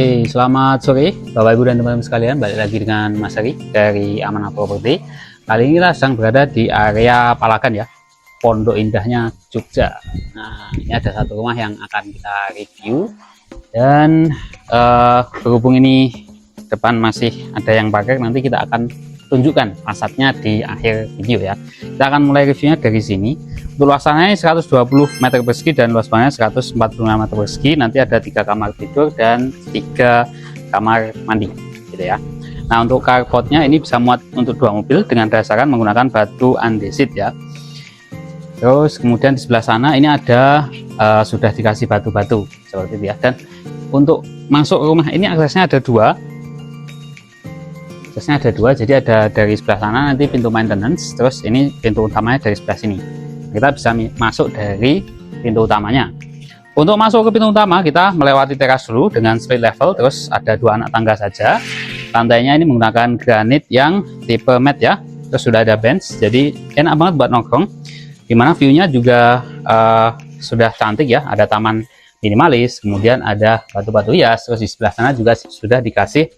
Selamat sore Bapak Ibu dan teman-teman sekalian, balik lagi dengan Mas Ari dari Amanah Properti. Kali ini kita sedang berada di area Palagan ya, Pondok Indahnya Jogja. Nah, ini ada satu rumah yang akan kita review dan berhubung ini depan masih ada yang parkir, nanti kita akan tunjukkan fasadnya di akhir video ya. Kita akan mulai reviewnya dari sini. Untuk luasannya 120 meter persegi dan luas bangunnya 145 meter persegi. Nanti ada 3 kamar tidur dan 3 kamar mandi gitu ya. Nah, untuk carportnya ini bisa muat untuk 2 mobil dengan dasaran menggunakan batu andesit ya. Terus kemudian di sebelah sana ini ada sudah dikasih batu-batu seperti itu ya. Dan untuk masuk rumah ini aksesnya ada dua. Jadi ada dari sebelah sana nanti pintu maintenance, terus ini pintu utamanya dari sebelah sini. Kita bisa masuk dari pintu utamanya. Untuk masuk ke pintu utama kita melewati teras dulu dengan split level, terus ada 2 anak tangga saja. Lantainya ini menggunakan granit yang tipe matte ya, terus sudah ada bench, jadi enak banget buat nongkrong. Dimana view-nya juga sudah cantik ya, ada taman minimalis, kemudian ada batu-batu hias, terus di sebelah sana juga sudah dikasih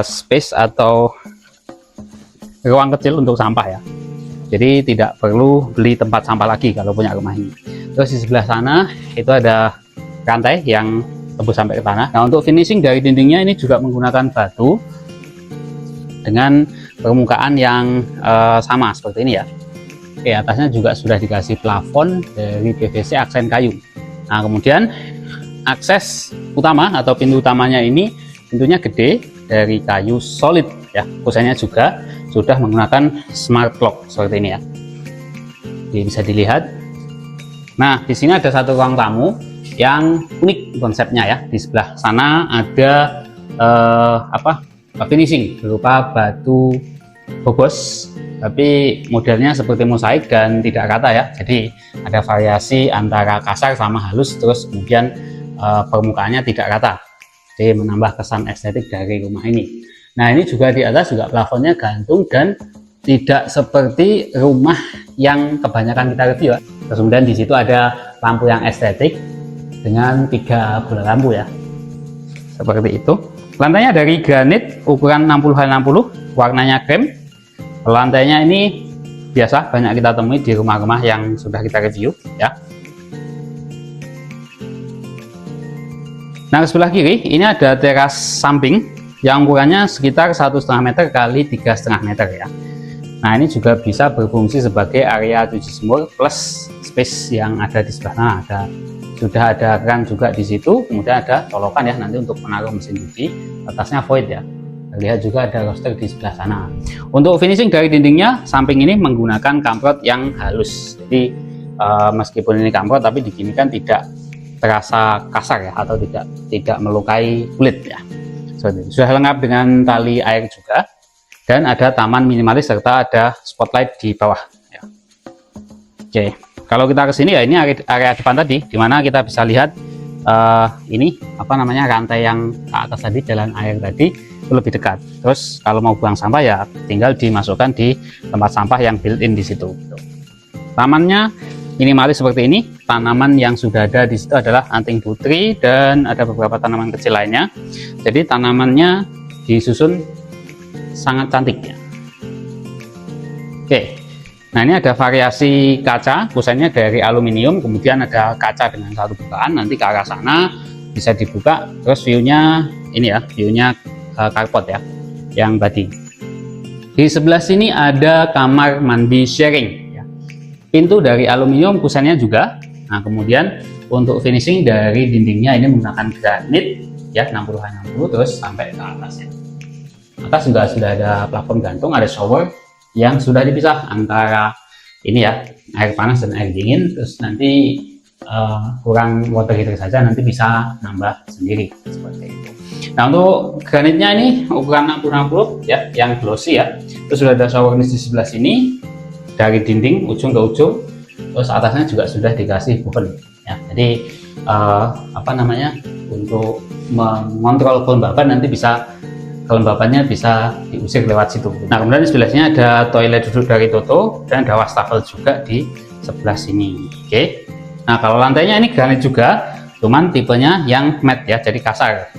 space atau ruang kecil untuk sampah ya. Jadi tidak perlu beli tempat sampah lagi kalau punya rumah ini. Terus di sebelah sana itu ada rantai yang tembus sampai ke tanah. Nah, untuk finishing dari dindingnya ini juga menggunakan batu dengan permukaan yang sama seperti ini ya. Oke, atasnya juga sudah dikasih plafon dari PVC aksen kayu. Nah, kemudian akses utama atau pintu utamanya ini pintunya gede dari kayu solid ya. Kusennya juga sudah menggunakan smart lock seperti ini ya. Jadi bisa dilihat. Nah, di sini ada satu ruang tamu yang unik konsepnya ya. Di sebelah sana ada finishing berupa batu bogos, tapi modelnya seperti mosaik dan tidak rata ya. Jadi ada variasi antara kasar sama halus, terus kemudian permukaannya tidak rata. Jadi menambah kesan estetik dari rumah ini. Nah, ini juga di atas juga plafonnya gantung dan tidak seperti rumah yang kebanyakan kita review ya. Terus kemudian di situ ada lampu yang estetik dengan 3 bola lampu ya. Seperti itu. Lantainya dari granit ukuran 60x60, warnanya krem. Lantainya ini biasa banyak kita temui di rumah-rumah yang sudah kita review ya. Nah, sebelah kiri ini ada teras samping yang ukurannya sekitar 1,5 meter kali 3,5 meter ya. Nah, ini juga bisa berfungsi sebagai area cuci semur plus space yang ada di sebelah sana. Sudah ada keran juga di situ, kemudian ada colokan ya nanti untuk menaruh mesin cuci. Atasnya void ya. Lihat juga ada roster di sebelah sana. Untuk finishing dari dindingnya, samping ini menggunakan kamprot yang halus. Jadi meskipun ini kamprot, tapi diginikan tidak terasa kasar ya, atau tidak melukai kulit ya. Sudah lengkap dengan tali air juga, dan ada taman minimalis serta ada spotlight di bawah ya. Oke, kalau kita ke sini ya, ini area depan tadi, dimana kita bisa lihat ini rantai yang ke atas tadi, jalan air tadi itu lebih dekat. Terus kalau mau buang sampah ya tinggal dimasukkan di tempat sampah yang built-in di situ. Tamannya minimalis seperti ini. Tanaman yang sudah ada di situ adalah anting putri dan ada beberapa tanaman kecil lainnya. Jadi tanamannya disusun sangat cantik ya. Oke. Nah, ini ada variasi kaca, kusennya dari aluminium, kemudian ada kaca dengan satu bukaan, nanti ke arah sana bisa dibuka, terus view-nya ini ya, view-nya carport ya, yang body. Di sebelah sini ada kamar mandi sharing ya. Pintu dari aluminium, kusennya juga. Nah, kemudian untuk finishing dari dindingnya ini menggunakan granit ya, 60x60 terus sampai ke atas ya. Atas juga sudah ada plafon gantung, ada shower yang sudah dipisah antara ini ya, air panas dan air dingin. Terus nanti kurang water heater saja, nanti bisa nambah sendiri seperti itu. Nah, untuk granitnya ini ukuran 60x60 ya, yang glossy ya. Terus sudah ada shower di sebelah sini dari dinding ujung ke ujung. Terus atasnya juga sudah dikasih oven ya. Jadi untuk mengontrol kelembaban, nanti bisa kelembabannya bisa diusir lewat situ. Nah, kemudian di sebelahnya ada toilet duduk dari Toto dan ada wastafel juga di sebelah sini. Oke. Nah, kalau lantainya ini granit juga, cuman tipenya yang matte ya, jadi kasar.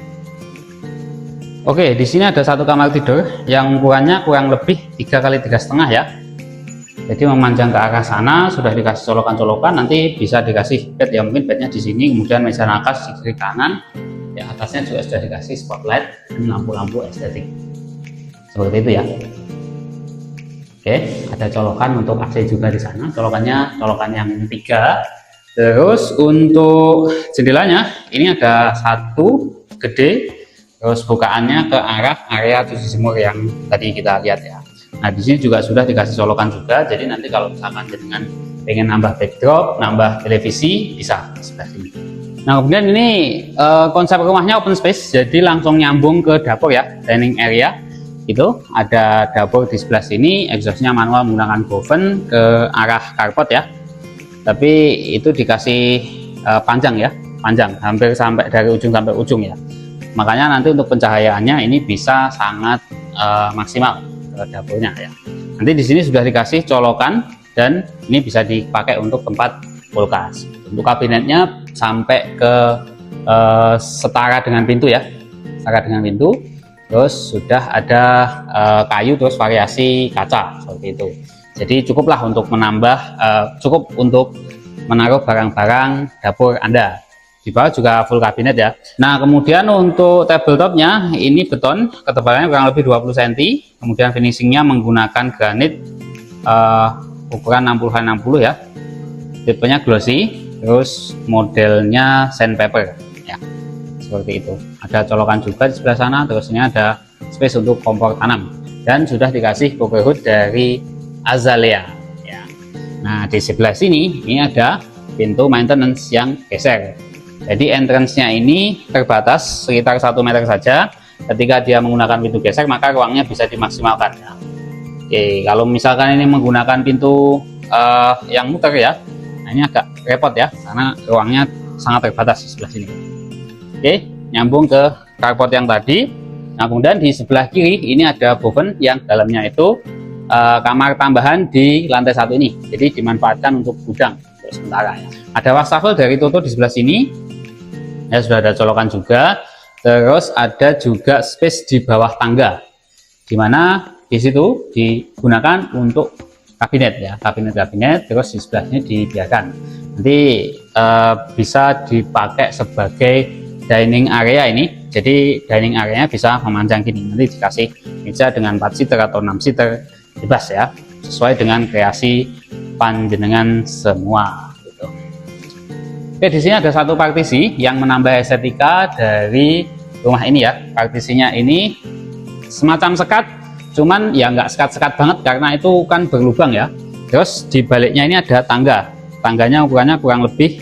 Oke, di sini ada satu kamar tidur yang ukurannya kurang lebih 3 kali 3,5 ya. Jadi memanjang ke arah sana, sudah dikasih colokan-colokan, nanti bisa dikasih bed ya, mungkin bednya di sini, kemudian meja nakas di kiri kanan. Ya, atasnya juga sudah dikasih spotlight dan lampu-lampu estetik. Seperti itu ya. Oke, ada colokan untuk AC juga di sana. Colokannya colokan yang 3. Terus untuk jendelanya ini ada satu gede. Terus bukaannya ke arah area cuci jemur yang tadi kita lihat ya. Nah, di sini juga sudah dikasih colokan juga. Jadi nanti kalau misalkan dengan pengen nambah backdrop, nambah televisi, bisa sebelah sini. Nah, kemudian ini konsep rumahnya open space, jadi langsung nyambung ke dapur ya, dining area. Itu ada dapur di sebelah sini, exhaustnya manual menggunakan oven ke arah carport ya. Tapi itu dikasih panjang ya, panjang hampir sampai dari ujung sampai ujung ya. Makanya nanti untuk pencahayaannya ini bisa sangat maksimal ke dapurnya ya. Nanti di sini sudah dikasih colokan dan ini bisa dipakai untuk tempat kulkas. Untuk kabinetnya sampai ke setara dengan pintu ya, setara dengan pintu. Terus sudah ada kayu, terus variasi kaca seperti itu. Jadi cukuplah untuk menambah, cukup untuk menaruh barang-barang dapur Anda. Di bawah juga full kabinet ya. Nah, kemudian untuk tabletopnya ini beton, ketebalannya kurang lebih 20 cm. Kemudian finishingnya menggunakan granit ukuran 60x60 ya. Tipenya glossy, terus modelnya sandpaper ya. Seperti itu. Ada colokan juga di sebelah sana. Terus ini ada space untuk kompor tanam dan sudah dikasih coverhood dari Azalea ya. Nah, di sebelah sini ini ada pintu maintenance yang geser. Jadi entrance-nya ini terbatas sekitar 1 meter saja. Ketika dia menggunakan pintu geser, maka ruangnya bisa dimaksimalkan ya. Oke, kalau misalkan ini menggunakan pintu yang muter ya, nah ini agak repot ya, karena ruangnya sangat terbatas di sebelah sini. Oke, nyambung ke carport yang tadi. Nah, kemudian di sebelah kiri ini ada oven yang dalamnya itu kamar tambahan di lantai 1 ini. Jadi dimanfaatkan untuk gudang untuk sementara ya. Ada wastafel dari Toto di sebelah sini. Ya, sudah ada colokan juga. Terus ada juga space di bawah tangga, dimana di situ digunakan untuk kabinet ya, kabinet. Terus di sebelahnya dibiarkan nanti bisa dipakai sebagai dining area ini. Jadi dining areanya bisa memanjang gini, nanti dikasih meja dengan 4 seater atau 6 seater bebas ya, sesuai dengan kreasi panjenengan semua. Oke, di sini ada satu partisi yang menambah estetika dari rumah ini ya. Partisinya ini semacam sekat, cuman ya nggak sekat-sekat banget karena itu kan berlubang ya. Terus di baliknya ini ada tangga. Tangganya ukurannya kurang lebih,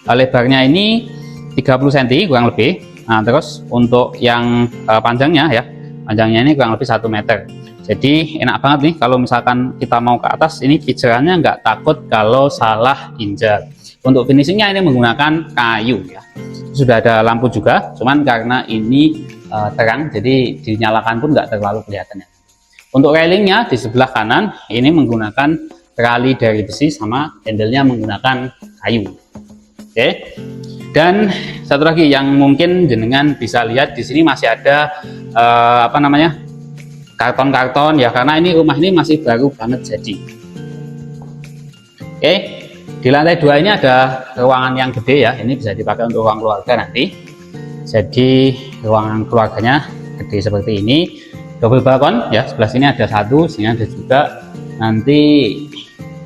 lebarnya ini 30 cm kurang lebih. Nah, terus untuk yang panjangnya ya, panjangnya ini kurang lebih 1 meter. Jadi enak banget nih kalau misalkan kita mau ke atas, ini kicerannya nggak takut kalau salah injak. Untuk finishingnya ini menggunakan kayu ya. Sudah ada lampu juga, cuman karena ini terang jadi dinyalakan pun nggak terlalu kelihatan ya. Untuk railingnya di sebelah kanan ini menggunakan trali dari besi sama handle-nya menggunakan kayu. Oke. Dan satu lagi yang mungkin jenengan bisa lihat di sini masih ada karton-karton ya, karena ini rumah ini masih baru banget jadi. Oke. Di lantai 2 ini ada ruangan yang gede ya, ini bisa dipakai untuk ruang keluarga nanti. Jadi ruangan keluarganya gede seperti ini, double balkon ya, sebelah sini ada satu, sini ada juga. Nanti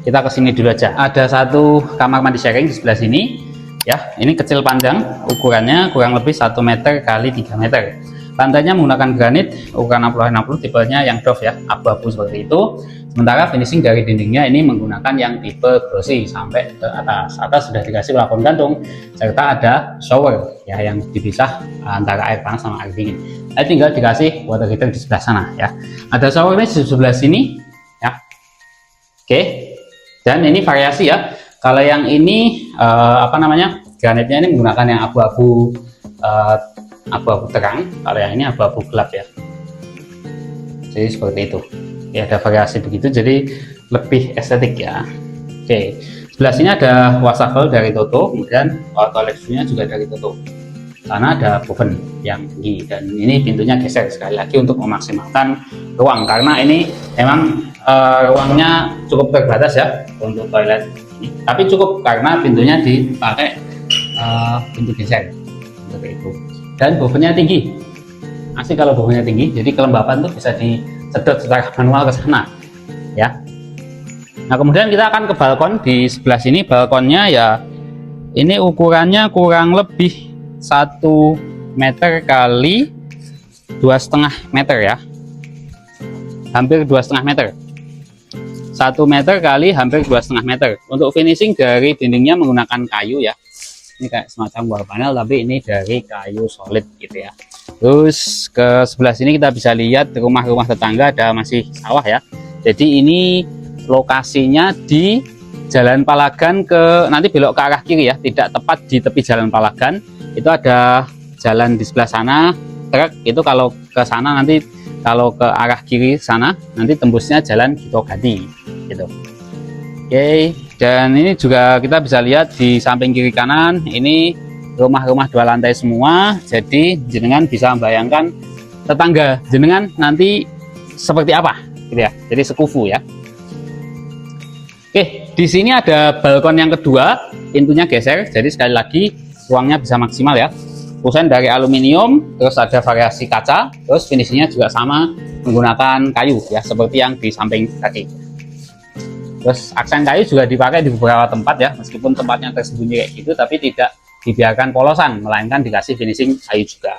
kita ke sini dulu aja. Ada satu kamar mandi sharing di sebelah sini ya, ini kecil panjang, ukurannya kurang lebih 1 meter kali 3 meter. Lantainya menggunakan granit ukuran 60x60, tipenya yang doff ya, abu-abu seperti itu. Sementara finishing dari dindingnya ini menggunakan yang tipe glossy sampai ke atas. Atas sudah dikasih plafon gantung serta ada shower ya yang dipisah antara air panas sama air dingin. Tinggal dikasih water heater di sebelah sana ya. Ada showernya di sebelah sini ya. Oke. Dan ini variasi ya. Kalau yang ini granitnya ini menggunakan yang abu-abu terang. Kalau yang ini abu-abu gelap ya. Jadi seperti itu. Ya, ada variasi begitu, jadi lebih estetik ya. Oke, sebelah sini ada wastafel dari Toto, kemudian toilet view-nya juga dari Toto. sana ada boven yang tinggi, dan ini pintunya geser sekali lagi untuk memaksimalkan ruang, karena ini memang ruangnya cukup terbatas ya untuk toilet ini, tapi cukup karena pintunya dipakai pintu geser seperti itu. Dan bovennya tinggi, asik kalau bovennya tinggi, jadi kelembapan tuh bisa disedot secara manual ke sana ya. Nah kemudian kita akan ke balkon. Di sebelah sini balkonnya ya, ini ukurannya kurang lebih 1 meter kali 2,5 meter ya, hampir 2,5 meter. 1 meter kali hampir 2,5 meter. Untuk finishing dari dindingnya menggunakan kayu ya, ini kayak semacam wall panel tapi ini dari kayu solid gitu ya. Terus ke sebelah sini kita bisa lihat rumah-rumah tetangga, ada masih sawah ya. Jadi ini lokasinya di Jalan Palagan, nanti belok ke arah kiri ya, tidak tepat di tepi Jalan Palagan. Itu ada jalan di sebelah sana, truk itu kalau ke sana, nanti kalau ke arah kiri sana nanti tembusnya Jalan Gito Gadi gitu. Oke, dan ini juga kita bisa lihat di samping kiri kanan ini rumah-rumah 2 lantai semua. Jadi jenengan bisa membayangkan tetangga jenengan nanti seperti apa gitu ya, jadi sekufu ya. Oke, di sini ada balkon yang kedua, pintunya geser, jadi sekali lagi ruangnya bisa maksimal ya. Kusen dari aluminium, terus ada variasi kaca, terus finishingnya juga sama menggunakan kayu ya, seperti yang di samping tadi. Terus aksen kayu juga dipakai di beberapa tempat ya, meskipun tempatnya tersembunyi kayak gitu, tapi tidak dibiarkan polosan, melainkan dikasih finishing kayu juga.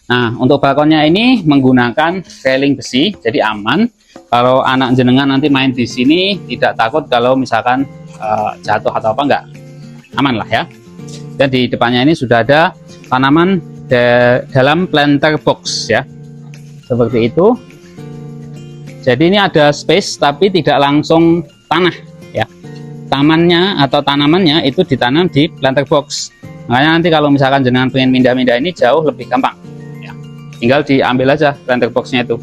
Nah, untuk balkonnya ini menggunakan railing besi, jadi aman. Kalau anak jenengan nanti main di sini tidak takut kalau misalkan jatuh atau apa, enggak, aman lah ya. Dan di depannya ini sudah ada tanaman dalam planter box ya, seperti itu. Jadi ini ada space tapi tidak langsung tanah ya, tamannya atau tanamannya itu ditanam di planter box. Makanya nanti kalau misalkan jenengan pengen pindah-pindah ini jauh lebih gampang ya, tinggal diambil aja planter boxnya itu.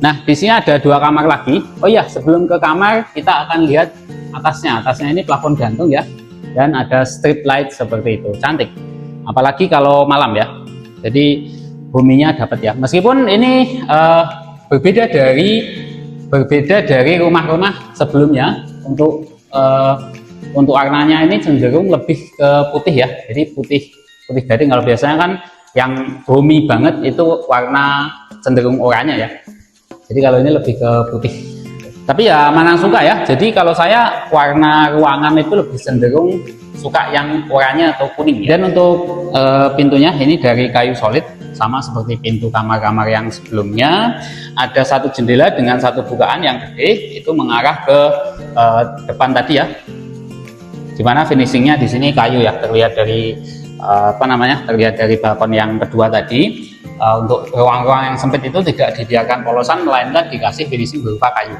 Nah, di sini ada 2 kamar lagi. Oh iya, sebelum ke kamar kita akan lihat atasnya. Atasnya ini plafon gantung ya, dan ada strip light seperti itu, cantik. Apalagi kalau malam ya. Jadi buminya dapat ya. Meskipun ini berbeda dari rumah-rumah sebelumnya. Untuk warnanya ini cenderung lebih ke putih ya. Jadi putih gading. Kalau biasanya kan yang bumi banget itu warna cenderung oranye ya. Jadi kalau ini lebih ke putih, tapi ya mana suka ya. Jadi kalau saya warna ruangan itu lebih cenderung suka yang oranye atau kuning. Dan untuk pintunya ini dari kayu solid, sama seperti pintu kamar-kamar yang sebelumnya. Ada 1 jendela dengan 1 bukaan yang gede, itu mengarah ke depan tadi ya. Dimana finishingnya di sini kayu ya, terlihat dari terlihat dari balkon yang kedua tadi. Untuk ruang-ruang yang sempit itu tidak dibiarkan polosan, melainkan dikasih finishing berupa kayu.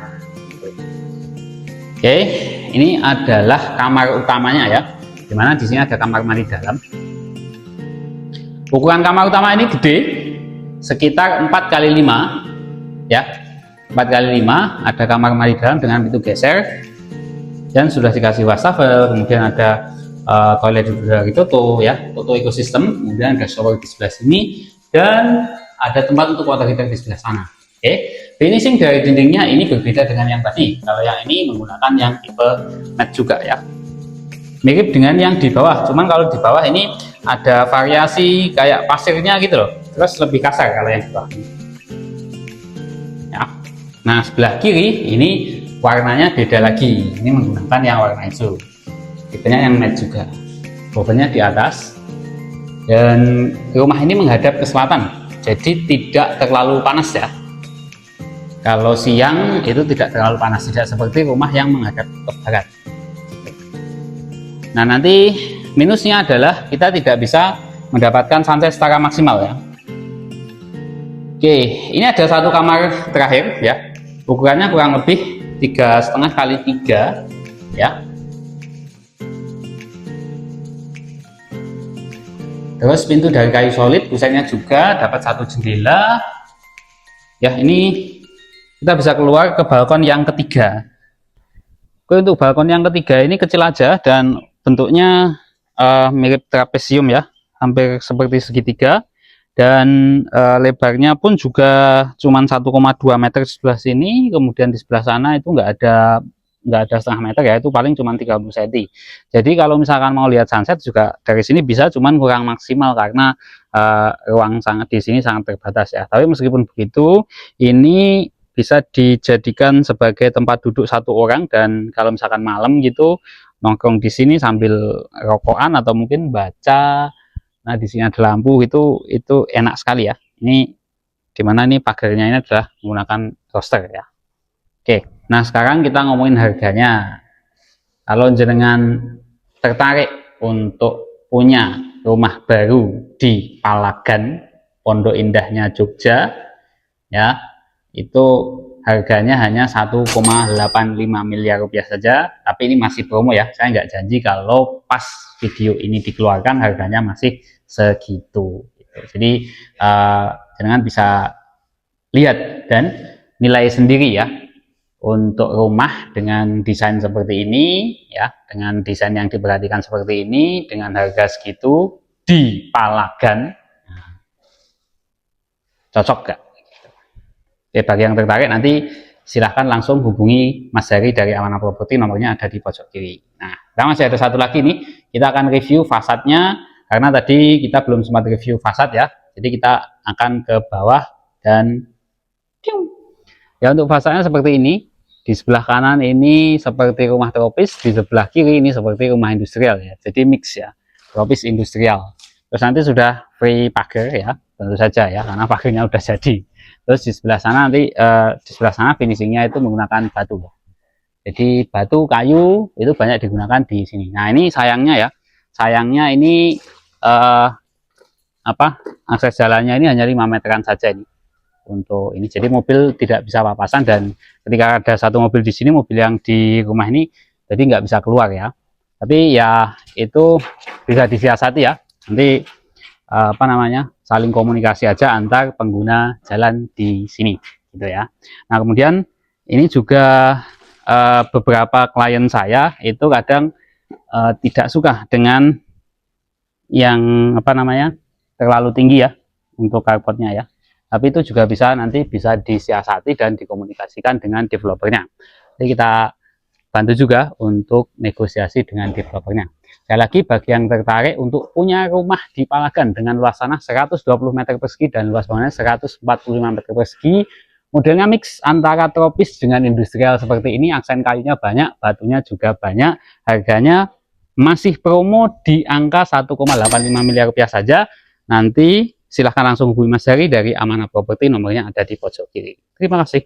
Oke, ini adalah kamar utamanya ya, dimana di sini ada kamar mandi dalam. Ukuran kamar utama ini gede, sekitar 4x5 ya, 4x5. Ada kamar mandi dalam dengan pintu geser dan sudah dikasih wastafel. Kemudian ada toilet dari Toto ya, Toto ekosistem. Kemudian ada shower di sebelah sini dan ada tempat untuk water heater di sebelah sana. Oke, finishing dari dindingnya ini berbeda dengan yang tadi. Kalau yang ini menggunakan yang tipe matte juga ya, mirip dengan yang di bawah. Cuman kalau di bawah ini ada variasi kayak pasirnya gitu loh, terus lebih kasar kalau yang di bawah ya. Nah sebelah kiri ini warnanya beda lagi, ini menggunakan yang warna hijau, tipenya yang matte juga, bobennya di atas. Dan rumah ini menghadap ke selatan, jadi tidak terlalu panas ya. Kalau siang itu tidak terlalu panas, tidak seperti rumah yang menghadap ke barat. Nah nanti minusnya adalah kita tidak bisa mendapatkan sunset secara maksimal ya. Oke, ini ada 1 kamar terakhir ya, ukurannya kurang lebih 3,5 kali 3 ya. Terus pintu dari kayu solid, busanya juga dapat 1 jendela ya. Ini kita bisa keluar ke balkon yang ketiga. Oke, untuk balkon yang ketiga ini kecil aja dan bentuknya mirip trapesium ya, hampir seperti segitiga, dan lebarnya pun juga cuman 1,2 meter di sebelah sini, kemudian di sebelah sana itu nggak ada setengah meter ya, itu paling cuma 30 cm. Jadi kalau misalkan mau lihat sunset juga dari sini bisa, cuman kurang maksimal karena ruang sangat di sini sangat terbatas ya. Tapi meskipun begitu, ini bisa dijadikan sebagai tempat duduk satu orang, dan kalau misalkan malam gitu nongkrong di sini sambil rokokan atau mungkin baca. Nah, di sini ada lampu, itu enak sekali ya. Ini dimana ini pagarnya ini adalah menggunakan roster ya. Oke, nah sekarang kita ngomongin harganya. Kalau jenengan tertarik untuk punya rumah baru di Palagan, Pondok Indahnya Jogja, ya, itu harganya hanya 1,85 miliar rupiah saja. Tapi ini masih promo ya, saya nggak janji kalau pas video ini dikeluarkan harganya masih segitu. Jadi jenengan bisa lihat dan nilai sendiri ya, untuk rumah dengan desain seperti ini ya, dengan desain yang diperhatikan seperti ini, dengan harga segitu di Palagan, cocok gak? Oke, bagi yang tertarik nanti silahkan langsung hubungi Mas Heri dari Amanah Properti, nomornya ada di pojok kiri. Nah, kita masih ada satu lagi nih, kita akan review fasadnya karena tadi kita belum sempat review fasad ya. Jadi kita akan ke bawah dan ya, untuk fasadnya seperti ini. Di sebelah kanan ini seperti rumah tropis, di sebelah kiri ini seperti rumah industrial ya. Jadi mix ya, tropis industrial. Terus nanti sudah free pagar ya, tentu saja ya, karena pagarnya udah jadi. Terus di sebelah sana nanti di sebelah sana finishingnya itu menggunakan batu. Jadi batu, kayu itu banyak digunakan di sini. Nah, ini sayangnya ya, sayangnya ini akses jalannya ini hanya 5 meteran saja ini. Untuk ini, jadi mobil tidak bisa papasan, dan ketika ada satu mobil di sini, mobil yang di rumah ini jadi nggak bisa keluar ya. Tapi ya itu bisa disiasati ya, nanti saling komunikasi aja antar pengguna jalan di sini gitu ya. Nah, kemudian ini juga beberapa klien saya itu kadang tidak suka dengan yang terlalu tinggi ya untuk carportnya ya. Tapi itu juga nanti bisa disiasati dan dikomunikasikan dengan developernya. Jadi kita bantu juga untuk negosiasi dengan developernya. Sekali lagi, bagi yang tertarik untuk punya rumah di Palagan dengan luas tanah 120 meter persegi dan luas bangunnya 145 meter persegi, modelnya mix antara tropis dengan industrial seperti ini, aksen kayunya banyak, batunya juga banyak, harganya masih promo di angka 1,85 miliar rupiah saja. Nanti silahkan langsung hubungi Mas Heri dari Amanah Properti, nomornya ada di pojok kiri. Terima kasih.